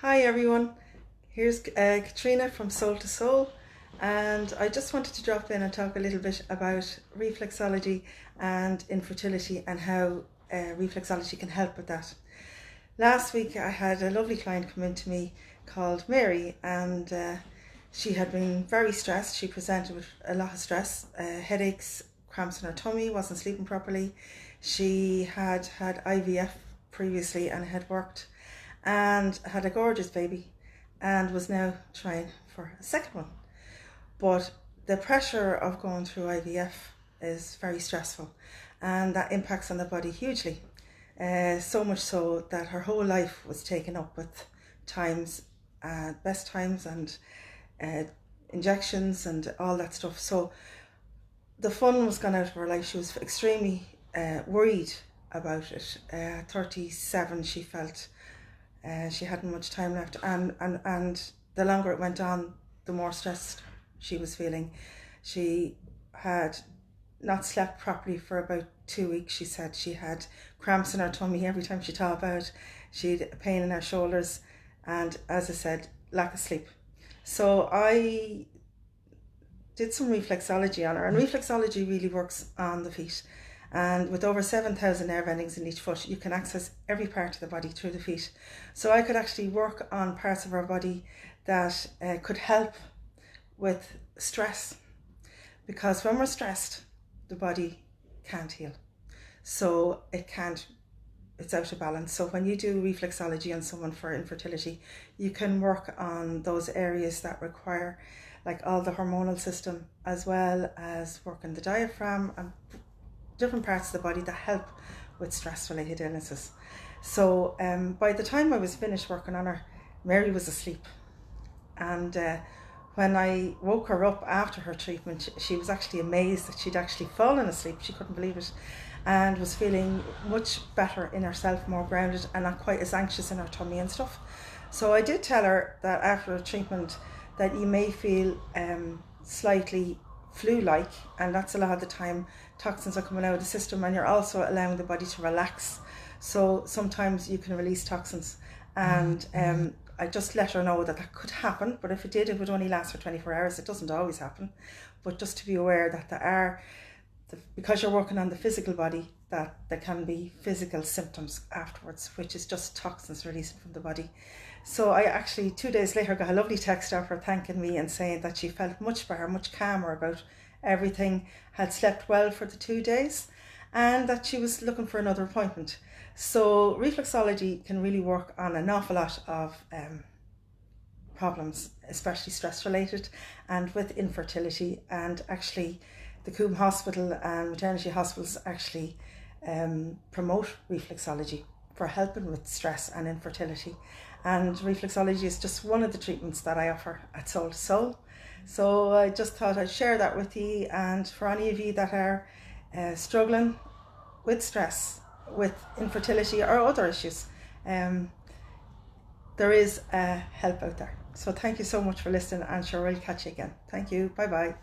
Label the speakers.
Speaker 1: Hi everyone, here's Katrina from Soul to Soul, and I just wanted to drop in and talk a little bit about reflexology and infertility and how reflexology can help with that. Last week I had a lovely client come in to me called Mary, and she had been very stressed. She presented with a lot of stress, headaches, cramps in her tummy, wasn't sleeping properly. She had had IVF previously and had worked and had a gorgeous baby and was now trying for a second one. But the pressure of going through IVF is very stressful, and that impacts on the body hugely. So much so that her whole life was taken up with times, best times, and injections and all that stuff. So the fun was gone out of her life. She was extremely worried about it. 37, she felt she hadn't much time left, and the longer it went on, the more stressed she was feeling. She had not slept properly for about 2 weeks. She said she had cramps in her tummy every time she thought about it. She had a pain in her shoulders, and as I said, lack of sleep. So I did some reflexology on her, and reflexology really works on the feet. And with over 7,000 nerve endings in each foot, you can access every part of the body through the feet. So I could actually work on parts of our body that could help with stress, because when we're stressed, the body can't heal. So it's out of balance. So when you do reflexology on someone for infertility, you can work on those areas that require, like, all the hormonal system, as well as working the diaphragm and different parts of the body that help with stress-related illnesses. So by the time I was finished working on her, Mary was asleep. And when I woke her up after her treatment, she was actually amazed that she'd actually fallen asleep. She couldn't believe it, and was feeling much better in herself, more grounded, and not quite as anxious in her tummy and stuff. So I did tell her that after a treatment that you may feel slightly flu-like, and that's a lot of the time toxins are coming out of the system, and you're also allowing the body to relax. So sometimes you can release toxins, and I just let her know that that could happen, but if it did, it would only last for 24 hours. It doesn't always happen, but just to be aware that there are, because you're working on the physical body, that there can be physical symptoms afterwards, which is just toxins releasing from the body. So I actually 2 days later got a lovely text of her thanking me and saying that she felt much better, much calmer about everything, had slept well for the 2 days, and that she was looking for another appointment. So reflexology can really work on an awful lot of problems, especially stress related, and with infertility. And actually the Coombe Hospital and maternity hospitals actually promote reflexology for helping with stress and infertility. And reflexology is just one of the treatments that I offer at Soul to Soul. So I just thought I'd share that with you, and for any of you that are struggling with stress, with infertility or other issues, there is help out there. So thank you so much for listening, and sure, we'll catch you again. Thank you. Bye bye.